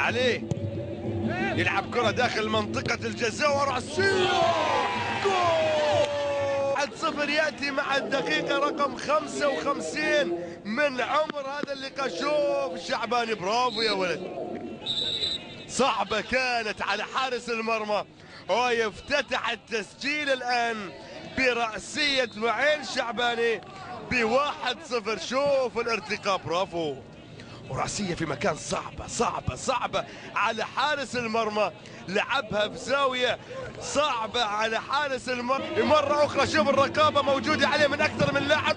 عليه يلعب كرة داخل منطقة الجزاء ورأسية جول. 1-0 يأتي مع الدقيقة رقم 55 من عمر هذا اللقاء. شوف شعباني، برافو يا ولد. صعبة كانت على حارس المرمى ويفتتح التسجيل الآن برأسية معين شعباني ب1-0. شوف الارتقاء، برافو. ورأسية في مكان صعبة على حارس المرمى، لعبها في زاوية صعبة على حارس المرمى. مرة أخرى شوف الرقابة موجودة عليه من أكثر من لاعب.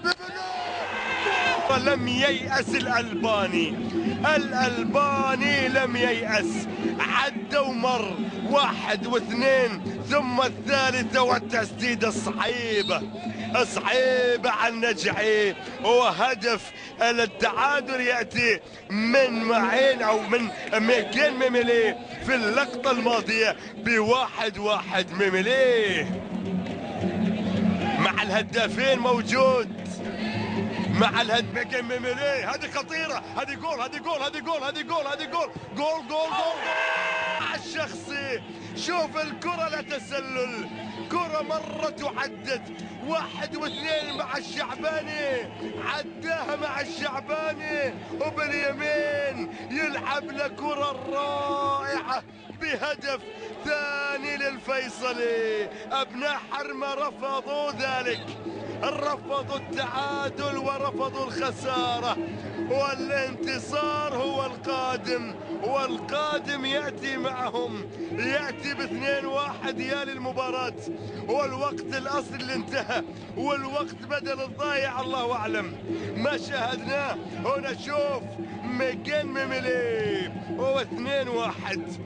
لم ييأس الألباني لم ييأس، عدى ومر 1 و2 ثم الثالثة والتسديدة الصعيبة عن نجعي. وهدف التعادل يأتي من معين أو من ميكين ميميلي في اللقطة الماضية ب1-1. ميميلي مع الهدافين موجود، مع ميكين ميميلي. هذه خطيرة، هذه جول الشخصي. شوف الكرة لا تسلل، كرة مرة تعدد 1 و2 مع الشعباني، عداها مع الشعباني وباليمين يلعب له كرة رائعة بهدف ثاني للفيصلي. أبناء حرمة رفضوا ذلك، رفضوا التعادل ورفضوا الخسارة، والانتصار هو القادم، والقادم يأتي معهم، يأتي ب2-1 يا للمباراة. والوقت الأصلي اللي انتهى والوقت بدل الضايع الله أعلم ما شاهدناه. هنا شوف ميكين ميميلي و2-1.